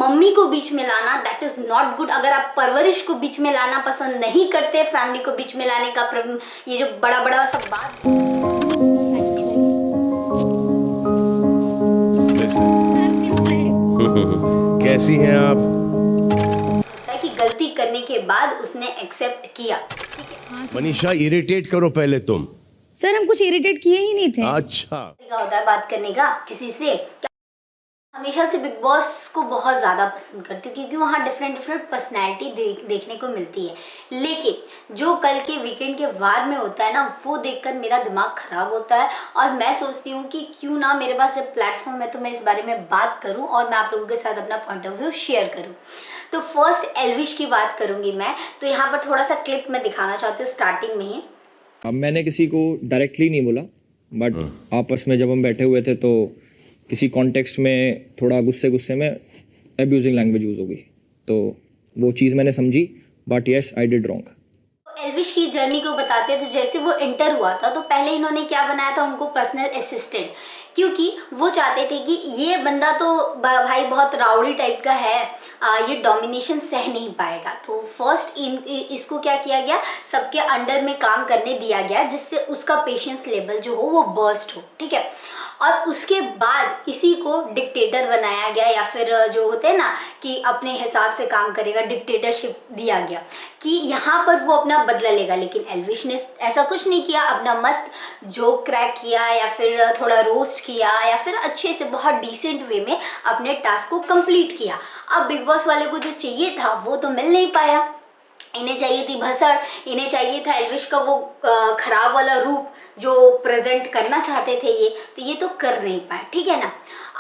Mummy को बीच में लाना दैट इज नॉट गुड। अगर आप परवरिश को बीच में लाना पसंद नहीं करते, फैमिली को बीच में लाने का ये जो बड़ा बड़ा सब बात कैसी हैं आप? कि गलती करने के बाद उसने एक्सेप्ट किया। ठीक है मनीषा, इरिटेट करो पहले तुम। सर हम कुछ इरिटेट किए ही नहीं थे। अच्छा, तरीका होता है बात करने का किसी से। हमेशा से बिग बॉस को बहुत ज़्यादा पसंद करती हूँ क्योंकि वहाँ डिफरेंट पर्सनैलिटी देखने को मिलती है। लेकिन जो कल के वीकेंड के वार में होता है ना, वो देखकर मेरा दिमाग ख़राब होता है और मैं सोचती हूँ कि क्यों ना मेरे पास जब प्लेटफॉर्म है तो मैं इस बारे में बात करूँ और मैं आप लोगों के साथ अपना पॉइंट ऑफ व्यू शेयर करूँ। तो फर्स्ट एल्विश की बात करूँगी मैं। तो यहाँ पर थोड़ा सा क्लिप मैं दिखाना चाहती हूँ स्टार्टिंग में ही। अब मैंने किसी को डायरेक्टली नहीं बोला, बट आपस में जब हम बैठे हुए थे तो किसी कॉन्टेक्स्ट में थोड़ा गुस्से में एब्यूजिंग लैंग्वेज यूज़ हो गई, तो वो चीज़ मैंने समझी, but yes I did wrong. Elvish की जर्नी को बताते हैं। तो जैसे वो एंटर हुआ था तो पहले इन्होंने क्या बनाया था, उनको पर्सनल असिस्टेंट, क्योंकि वो चाहते थे कि ये बंदा तो भाई बहुत राउडी टाइप का है, ये डोमिनेशन सह नहीं पाएगा। तो फर्स्ट इसको क्या किया गया, सबके अंडर में काम करने दिया गया जिससे उसका पेशेंस लेवल जो हो वो बर्स्ट हो। ठीक है, और उसके बाद इसी को डिक्टेटर बनाया गया, या फिर जो होते हैं ना कि अपने हिसाब से काम करेगा, डिक्टेटरशिप दिया गया कि यहाँ पर वो अपना बदला लेगा। लेकिन एल्विश ने ऐसा कुछ नहीं किया, अपना मस्त जोक क्रैक किया या फिर थोड़ा रोस्ट किया या फिर अच्छे से बहुत डिसेंट वे में अपने टास्क को कंप्लीट किया। अब बिग बॉस वाले को जो चाहिए था वो तो मिल नहीं पाया। इन्हें चाहिए थी भसड़, इन्हें चाहिए था एल्विश का वो खराब वाला रूप जो प्रेजेंट करना चाहते थे ये, तो ये तो कर नहीं पाए। ठीक है ना।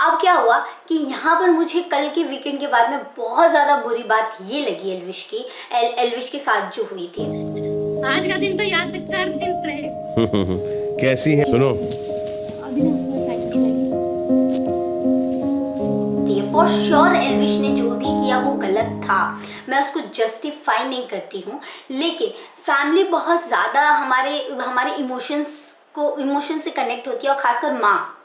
अब क्या हुआ कि यहाँ पर मुझे कल के वीकेंड के बाद में बहुत ज़्यादा बुरी बात ये लगी एल्विश के साथ जो हुई थी। आज का दिन तो यादगार दिन रहे। कैसी है? सुनो, फॉर श्योर एल्विश ने जो भी किया वो गलत था, मैं उसको जस्टिफाई नहीं करती हूँ। लेकिन फैमिली बहुत ज़्यादा हमारे इमोशन से कनेक्ट होती है, और खासकर माँ।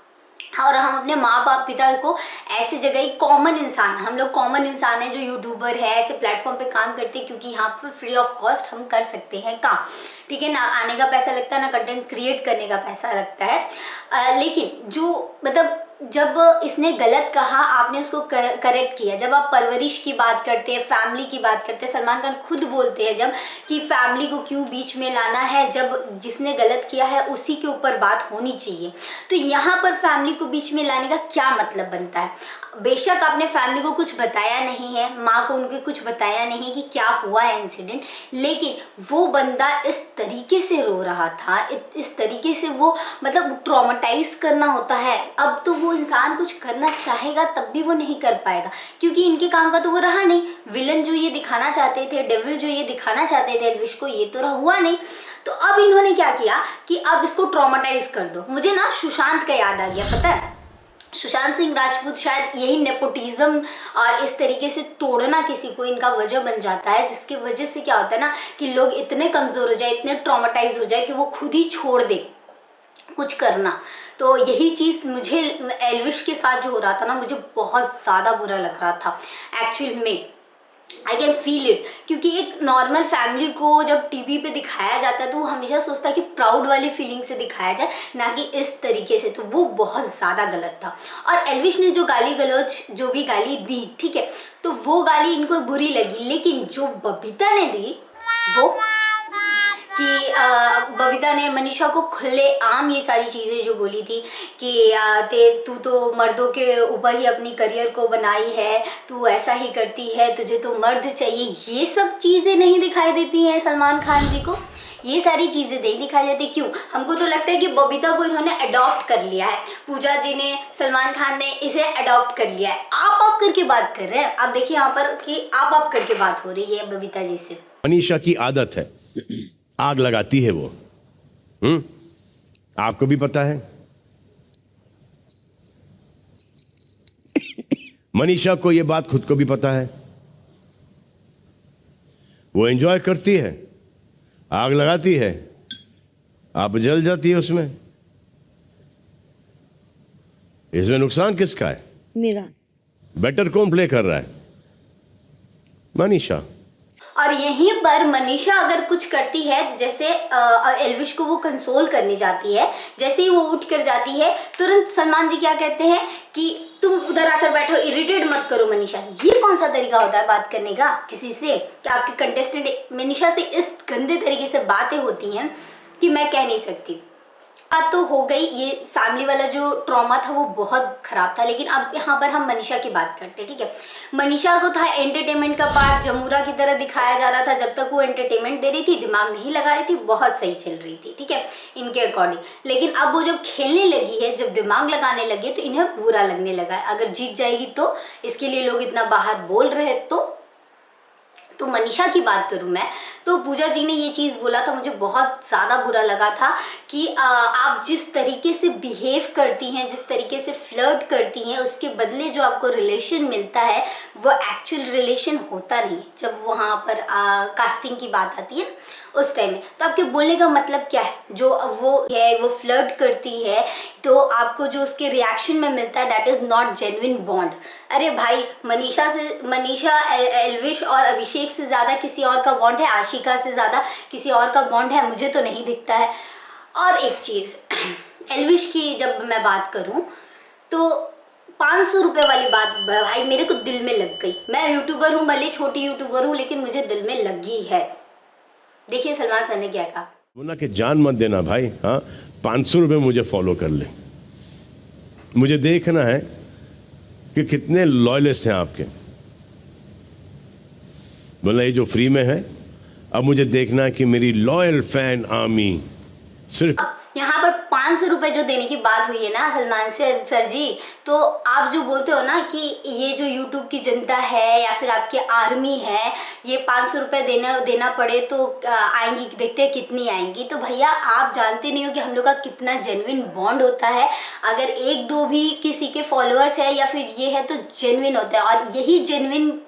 और हम अपने माँ बाप पिता को ऐसी जगह, कॉमन इंसान, हम लोग कॉमन इंसान है जो यूट्यूबर है, ऐसे प्लेटफॉर्म पे काम करते हैं क्योंकि यहाँ पर फ्री ऑफ कॉस्ट हम कर सकते हैं काम। ठीक है ना, आने का पैसा लगता है ना, कंटेंट क्रिएट करने का पैसा लगता है। लेकिन जो मतलब जब इसने गलत कहा आपने उसको करेक्ट किया। जब आप परवरिश की बात करते हैं, फैमिली की बात करते हैं, सलमान खान खुद बोलते हैं जब कि फैमिली को क्यों बीच में लाना है, जब जिसने गलत किया है उसी के ऊपर बात होनी चाहिए। तो यहाँ पर फैमिली को बीच में लाने का क्या मतलब बनता है? बेशक आपने फैमिली को कुछ बताया नहीं है, माँ को उनके कुछ बताया नहीं कि क्या हुआ है इंसिडेंट, लेकिन वो बंदा इस तरीके से रो रहा था, इस तरीके से वो मतलब ट्रॉमेटाइज करना होता है। अब तो वो इंसान कुछ करना चाहेगा तब भी वो नहीं कर पाएगा क्योंकि इनके काम का तो वो रहा नहीं। विलन जो ये दिखाना चाहते थे, डेविल जो ये दिखाना चाहते थे एल्विश को, ये तो हुआ नहीं। तो अब इन्होंने क्या किया कि अब इसको ट्रॉमेटाइज कर दो। मुझे ना सुशांत का याद आ गया, पता है सुशांत सिंह राजपूत शायद यही नेपोटिज्म और इस तरीके से तोड़ना किसी को इनका वजह बन जाता है, जिसकी वजह से क्या होता है ना कि लोग इतने कमज़ोर हो जाए, इतने ट्रॉमेटाइज हो जाए कि वो खुद ही छोड़ दे कुछ करना। तो यही चीज़ मुझे एल्विश के साथ जो हो रहा था ना, मुझे बहुत ज़्यादा बुरा लग रहा था एक्चुअल में। आई कैन फील इट, क्योंकि एक नॉर्मल फैमिली को जब टीवी पे दिखाया जाता है तो वो हमेशा सोचता है कि प्राउड वाली फीलिंग से दिखाया जाए, ना कि इस तरीके से। तो वो बहुत ज़्यादा गलत था। और एल्विश ने जो गाली गलौज जो भी गाली दी, ठीक है, तो वो गाली इनको बुरी लगी। लेकिन जो बबीता ने दी वो कि बबीता ने मनीषा को खुले आम ये सारी चीज़ें जो बोली थी कि तू तो मर्दों के ऊपर ही अपनी करियर को बनाई है, तू ऐसा ही करती है, तुझे तो मर्द चाहिए, ये सब चीज़ें नहीं दिखाई देती हैं सलमान खान जी को। ये सारी चीज़ें नहीं दिखाई जाती। क्यों? हमको तो लगता है कि बबीता को इन्होंने अडॉप्ट कर लिया है, पूजा जी ने, सलमान खान ने इसे अडॉप्ट कर लिया है। आप करके बात कर रहे हैं। अब देखिए यहाँ पर कि आप करके बात हो रही है बबीता जी से। मनीषा की आदत है, आग लगाती है वो। आपको भी पता है। मनीषा को ये बात खुद को भी पता है। वो एंजॉय करती है, आग लगाती है, आप जल जाती है उसमें। इसमें नुकसान किसका है? मेरा। बेटर कौन प्ले कर रहा है? मनीषा। और यहीं पर मनीषा अगर कुछ करती है, जैसे एल्विश को वो कंसोल करने जाती है, जैसे ही वो उठ कर जाती है तुरंत सलमान जी क्या कहते हैं कि तुम उधर आकर बैठो, इरिटेट मत करो मनीषा। ये कौन सा तरीका होता है बात करने का किसी से, कि आपके कंटेस्टेंट मनीषा से इस गंदे तरीके से बातें होती हैं कि मैं कह नहीं सकती। बात तो हो गई, ये फैमिली वाला जो ट्रॉमा था वो बहुत खराब था, लेकिन अब यहाँ पर हम मनीषा की बात करते हैं। ठीक है, मनीषा को था एंटरटेनमेंट का पार्ट, जमूरा की तरह दिखाया जा रहा था। जब तक वो एंटरटेनमेंट दे रही थी, दिमाग नहीं लगा रही थी, बहुत सही चल रही थी। ठीक है, इनके अकॉर्डिंग। लेकिन अब वो जब खेलने लगी है, जब दिमाग लगाने लगी है, तो इन्हें बुरा लगने लगा है। अगर जीत जाएगी तो इसके लिए लोग इतना बाहर बोल रहे हैं। तो मनीषा की बात करूं मैं, तो पूजा जी ने ये चीज़ बोला था, मुझे बहुत ज़्यादा बुरा लगा था कि आप जिस तरीके से बिहेव करती हैं, जिस तरीके से फ्लर्ट करती हैं, उसके बदले जो आपको रिलेशन मिलता है वो एक्चुअल रिलेशन होता नहीं। जब वहाँ पर कास्टिंग की बात आती है उस टाइम में, तो आपके बोलने का मतलब क्या है? जो वो फ्लर्ट करती है, तो आपको जो उसके रिएक्शन में मिलता है that is not genuine bond. अरे भाई, मनीषा एल्विश और अभिषेक से ज़्यादा किसी और का बॉन्ड है, आशिका से ज़्यादा किसी और का बॉन्ड है, मुझे तो नहीं दिखता है। और एक चीज़ एल्विश की जब मैं बात करूं तो 500 रुपये वाली बात भाई मेरे को दिल में लग गई। मैं यूट्यूबर हूं, भले छोटी यूट्यूबर हूं, लेकिन मुझे दिल में लगी है। देखिए सलमान सर ने क्या कहा, बोला कि जान मत देना भाई, हाँ 500 रुपये मुझे फॉलो कर ले, मुझे देखना है कि कितने लॉयलिस्ट हैं आपके। बोला ये जो फ्री में है, अब मुझे देखना है कि मेरी लॉयल फैन आर्मी सिर्फ। यहाँ पर 500 रुपये जो देने की बात हुई है ना सलमान से सर जी, तो आप जो बोलते हो ना कि ये जो यूट्यूब की जनता है या फिर आपकी आर्मी है, ये 500 रुपये देना पड़े तो आएंगी, देखते हैं कितनी आएंगी। तो भैया आप जानते नहीं हो कि हम लोग का कितना जेन्युइन बॉन्ड होता है। अगर एक दो भी किसी के फॉलोअर्स है या फिर ये है तो जेन्युइन होता है, और यही जेन्युइन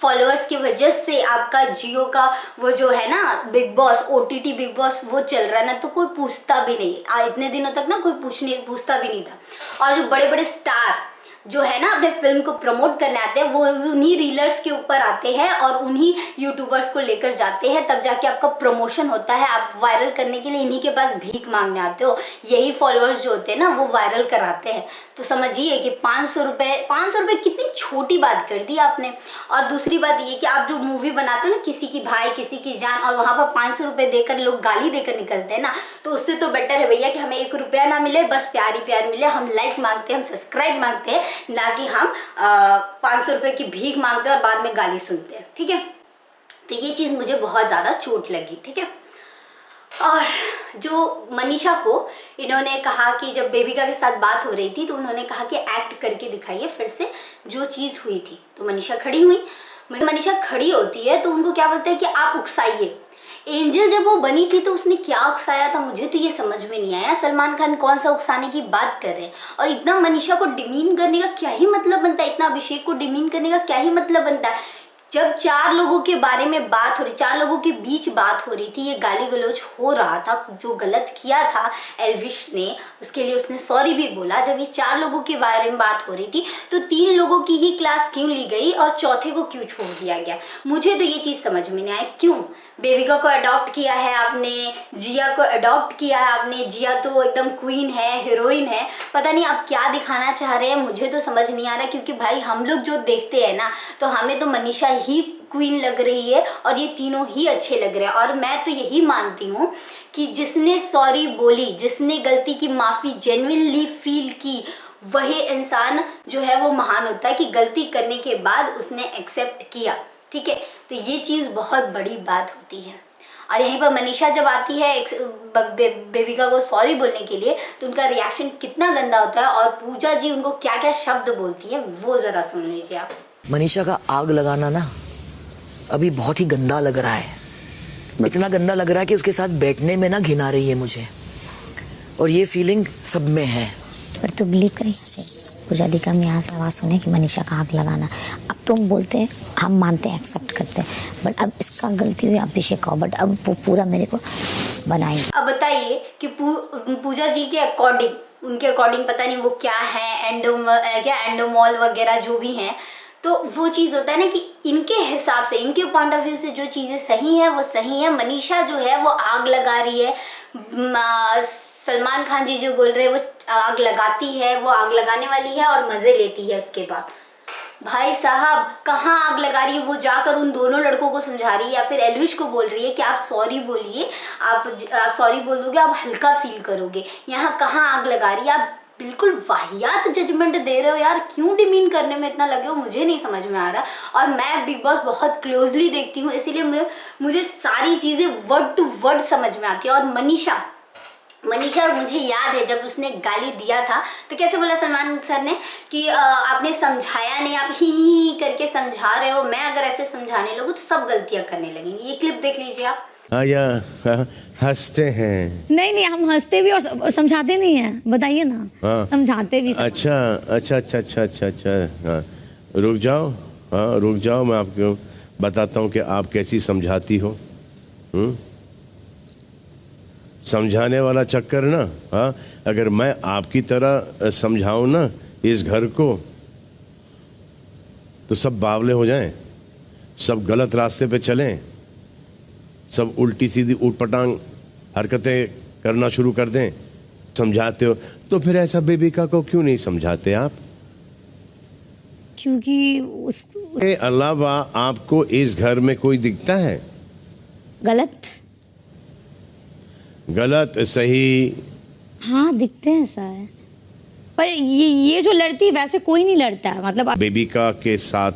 फॉलोअर्स की वजह से आपका जियो का वो जो है ना big boss, OTT big boss वो चल रहा है ना, तो कोई पूछता भी नहीं। इतने दिनों तक ना कोई पूछता भी नहीं था। और जो बड़े बड़े स्टार जो है ना अपने फिल्म को प्रमोट करने आते हैं, वो उन्हीं रीलर्स के ऊपर आते हैं और उन्हीं यूट्यूबर्स को लेकर जाते हैं, तब जाके आपका प्रमोशन होता है। आप वायरल करने के लिए इन्हीं के पास भीख मांगने आते हो, यही फॉलोअर्स जो होते हैं ना वो वायरल कराते हैं। तो समझिए कि 500 रुपये कितनी छोटी बात कर दी आपने। और दूसरी बात ये कि आप जो मूवी बनाते हो ना, किसी की भाई किसी की जान, और वहाँ पर 500 रुपये देकर लोग गाली देकर निकलते हैं ना, तो उससे तो बेटर है भैया कि हमें 1 रुपया ना मिले, बस प्यार ही प्यार मिले। हम लाइक मांगते हैं, हम सब्सक्राइब मांगते हैं, ना कि हम 500 रुपये की भीख मांगते हैं और बाद में गाली सुनते हैं। ठीक है, तो ये चीज़ मुझे बहुत ज़्यादा चोट लगी। ठीक है, और जो मनीषा को इन्होंने कहा कि जब बेबिका के साथ बात हो रही थी तो उन्होंने कहा कि एक्ट करके दिखाइए फिर से जो चीज़ हुई थी। तो मनीषा खड़ी हुई। मनीषा खड़ी होती है तो उनको क्या बोलते हैं कि आप उकसाइए। एंजल जब वो बनी थी तो उसने क्या उकसाया था, मुझे तो ये समझ में नहीं आया। सलमान खान कौन सा उकसाने की बात कर रहे हैं, और इतना मनीषा को डिमीन करने का क्या ही मतलब बनता है, इतना अभिषेक को डिमीन करने का क्या ही मतलब बनता है। जब 4 लोगों के बारे में बात हो रही, 4 लोगों के बीच बात हो रही थी, ये गाली गलौज हो रहा था, जो गलत किया था एल्विश ने उसके लिए उसने सॉरी भी बोला। जब ये 4 लोगों के बारे में बात हो रही थी तो 3 लोगों की ही क्लास क्यों ली गई और चौथे को क्यों छोड़ दिया गया, मुझे तो ये चीज़ समझ में नहीं आई। क्यों बेबिका को अडॉप्ट किया है आपने, जिया को अडॉप्ट किया है आपने, जिया तो एकदम क्वीन है, हीरोइन है, पता नहीं आप क्या दिखाना चाह रहे हैं, मुझे तो समझ नहीं आ रहा। क्योंकि भाई हम लोग जो देखते हैं ना, तो हमें तो मनीषा ही क्वीन लग रही है और ये तीनों ही अच्छे लग रहे हैं। और मैं तो यही मानती हूँ कि जिसने सॉरी बोली, जिसने गलती की माफ़ी जेन्युइनली फील की, वही इंसान जो है वो महान होता है कि गलती करने के बाद उसने एक्सेप्ट किया। ठीक है, तो ये चीज़ बहुत बड़ी बात होती है। और यहीं पर मनीषा जब आती है बेबिका को सॉरी बोलने के लिए, तो उनका रिएक्शन कितना गंदा होता है, और पूजा जी उनको क्या क्या शब्द बोलती है वो ज़रा सुन लीजिए आप। मनीषा का आग लगाना ना अभी बहुत ही गंदा लग रहा है, इतना गंदा लग रहा है कि उसके साथ बैठने में ना घिन आ रही है मुझे, और ये फीलिंग सब में है। पर तो बिलीव करेगा पूजा दी का हम यहाँ से आवाज़ सुने कि मनीषा का आग लगाना, अब तुम बोलते हैं हम मानते हैं एक्सेप्ट करते हैं, बट अब इसका गलती हुई अभिषेक का, बट अब वो पूरा मेरे को बनाई। अब बताइए कि पूजा जी के अकॉर्डिंग, उनके अकॉर्डिंग पता नहीं वो क्या है, एंडोमॉल वगैरह जो भी हैं, तो वो चीज़ होता है ना कि इनके हिसाब से, इनके पॉइंट ऑफ व्यू से जो चीज़ें सही है वो सही है। मनीषा जो है वो आग लगा रही है, सलमान खान जी जो बोल रहे हैं वो आग लगाती है, वो आग लगाने वाली है और मज़े लेती है उसके बाद। भाई साहब कहाँ आग लगा रही है, वो जाकर उन दोनों लड़कों को समझा रही है या फिर एल्विश को बोल रही है कि आप सॉरी बोलिए, आप सॉरी बोल दोगे आप हल्का फील करोगे। यहाँ कहाँ आग लगा रही है, आप बिल्कुल वाहियात जजमेंट दे रहे हो यार। क्यों डिमीन करने में इतना लगे हो, मुझे नहीं समझ में आ रहा। और मैं बिग बॉस बहुत क्लोजली देखती हूँ, इसीलिए मुझे सारी चीज़ें वर्ड टू वर्ड समझ में आती है। और मनीषा मुझे याद है जब उसने गाली दिया था तो कैसे बोला सलमान सर ने कि आपने समझाया नहीं, आप ही करके समझा रहे हो, मैं अगर ऐसे समझाने लगूँ तो सब गलतियां करने लगेंगी। ये क्लिप देख लीजिए आप। या हंसते हैं। नहीं हम हंसते भी और समझाते नहीं हैं, बताइए ना। हाँ। समझाते भी। अच्छा। हाँ रुक जाओ, मैं आपको बताता हूँ कि आप कैसी समझाती हो। समझाने वाला चक्कर ना, हाँ, अगर मैं आपकी तरह समझाऊं ना इस घर को तो सब बावले हो जाएं, सब गलत रास्ते पे चलें, सब उल्टी सीधी ऊटपटांग हरकतें करना शुरू कर दें। समझाते हो तो फिर ऐसा बेबिका को क्यों नहीं समझाते आप? क्योंकि उसके अलावा आपको इस घर में कोई दिखता है गलत सही? हाँ दिखते हैं सर, पर ये जो लड़ती है वैसे कोई नहीं लड़ता है। मतलब बेबिका के साथ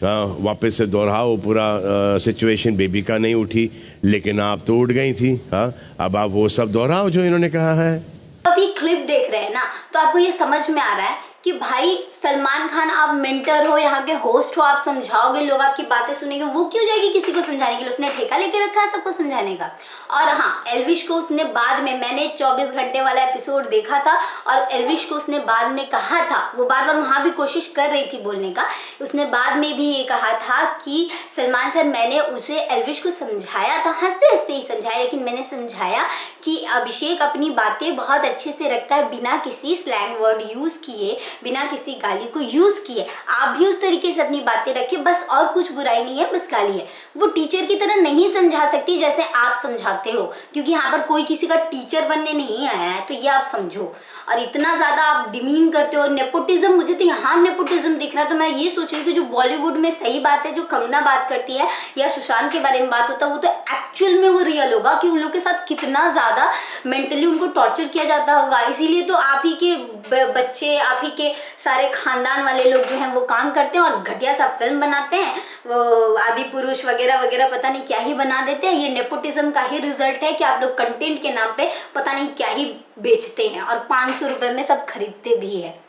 वापस से दोहराओ पूरा सिचुएशन। बेबिका नहीं उठी लेकिन आप तो उठ गई थी। हाँ अब आप वो सब दोहराओ जो इन्होंने कहा है। अभी क्लिप देख रहे हैं ना तो आपको ये समझ में आ रहा है कि भाई सलमान खान आप मेंटर हो, यहाँ के होस्ट हो, आप समझाओगे, लोग आपकी बातें सुनेंगे, वो क्यों जाएगी किसी को समझाने के लिए? उसने ठेका लेके रखा है सबको समझाने का। और हाँ एल्विश को उसने बाद में, मैंने 24 घंटे वाला एपिसोड देखा था और एल्विश को उसने बाद में कहा था, वो बार बार वहाँ भी कोशिश कर रही थी बोलने का, उसने बाद में भी ये कहा था कि सलमान सर मैंने उसे एल्विश को समझाया था, हंसते हंसते ही समझाया, लेकिन मैंने समझाया कि अभिषेक अपनी बातें बहुत अच्छे से रखता है बिना किसी स्लैंग वर्ड यूज़ किए, बिना किसी गाली को यूज़ किए। आप भी उस तरीके से अपनी बातें रखिए, बस और कुछ बुराई नहीं है, बस गाली है। वो टीचर की तरह नहीं समझा सकती जैसे आप समझाते हो, क्योंकि यहाँ पर कोई किसी का टीचर बनने नहीं आया है, तो ये आप समझो। और इतना ज़्यादा आप डिमीन करते हो। नेपोटिज्म, मुझे तो यहाँ नेपोटिज्म दिख रहा है, तो मैं ये सोच रही हूँ कि जो बॉलीवुड में सही बात है, जो कंगना बात करती है या सुशांत के बारे में बात होता है, वो तो एक्चुअल में वो रियल होगा कि उन लोग के साथ कितना ज़्यादा मेंटली उनको टॉर्चर किया जाता होगा। इसीलिए तो आप ही के बच्चे, आप ही के सारे खानदान वाले लोग जो हैं वो काम करते हैं और घटिया सा फिल्म बनाते हैं, वो आदि पुरुष वगैरह वगैरह पता नहीं क्या ही बना देते हैं। ये नेपोटिज्म का ही रिजल्ट है कि आप लोग कंटेंट के नाम पे पता नहीं क्या ही बेचते हैं और 500 रुपए में सब खरीदते भी है।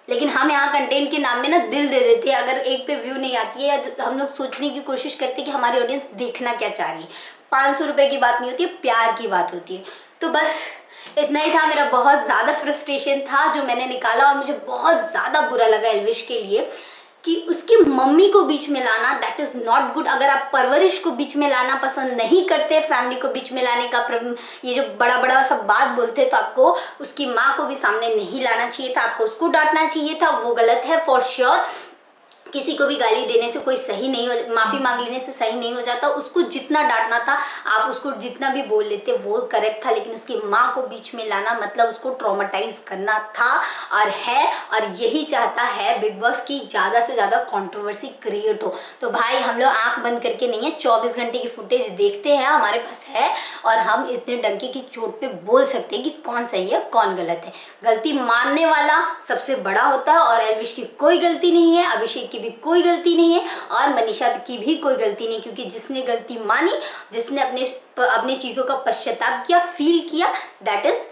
लेकिन हम यहाँ कंटेंट के नाम में ना दिल दे देते हैं। अगर एक पे व्यू नहीं आती है तो हम लोग सोचने की कोशिश करते हैं कि हमारी ऑडियंस देखना क्या चाह रही है। 500 रुपए की बात नहीं होती है, प्यार की बात होती है। तो बस इतना ही था, मेरा बहुत ज़्यादा फ्रस्ट्रेशन था जो मैंने निकाला और मुझे बहुत ज़्यादा बुरा लगा एल्विश के लिए कि उसकी मम्मी को बीच में लाना, दैट इज़ नॉट गुड। अगर आप परवरिश को बीच में लाना पसंद नहीं करते, फैमिली को बीच में लाने का ये जो बड़ा बड़ा सब बात बोलते, तो आपको उसकी माँ को भी सामने नहीं लाना चाहिए था, आपको उसको डांटना चाहिए था। वो गलत है फॉर श्योर। किसी को भी गाली देने से कोई सही नहीं हो, माफ़ी मांग लेने से सही नहीं हो जाता। उसको जितना डांटना था, आप उसको जितना भी बोल लेते वो करेक्ट था, लेकिन उसकी माँ को बीच में लाना मतलब उसको ट्रॉमेटाइज करना था और है। और यही चाहता है बिग बॉस की ज़्यादा से ज़्यादा कंट्रोवर्सी क्रिएट हो। तो भाई हम लोग आंख बंद करके नहीं है, 24 घंटे की फुटेज देखते हैं, हमारे पास है, और हम इतने डंके की चोट पे बोल सकते हैं कि कौन सही है कौन गलत है। गलती मानने वाला सबसे बड़ा होता है और एल्विश की कोई गलती नहीं है, अभिषेक की भी कोई गलती नहीं है और मनीषा की भी कोई गलती नहीं, क्योंकि जिसने गलती मानी, जिसने अपने चीज़ों का पश्चाताप किया, फील किया, दैट इज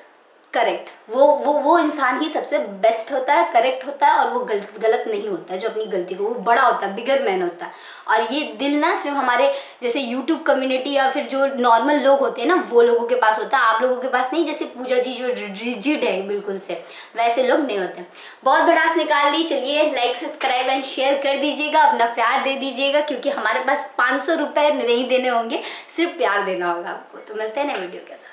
करेक्ट। वो इंसान ही सबसे बेस्ट होता है, करेक्ट होता है और वो गलत नहीं होता है जो अपनी गलती को, वो बड़ा होता है, बिगर मैन होता है। और ये दिल ना सिर्फ हमारे जैसे यूट्यूब कम्युनिटी या फिर जो नॉर्मल लोग होते हैं ना, वो लोगों के पास होता है, आप लोगों के पास नहीं। जैसे पूजा जी जो रिजिड है बिल्कुल से, वैसे लोग नहीं होते। बहुत भड़ास निकाल ली। चलिए लाइक सब्सक्राइब एंड शेयर कर दीजिएगा, अपना प्यार दे दीजिएगा, क्योंकि हमारे पास 500 रुपये नहीं देने होंगे, सिर्फ प्यार देना होगा आपको। तो मिलते हैं नए वीडियो के साथ।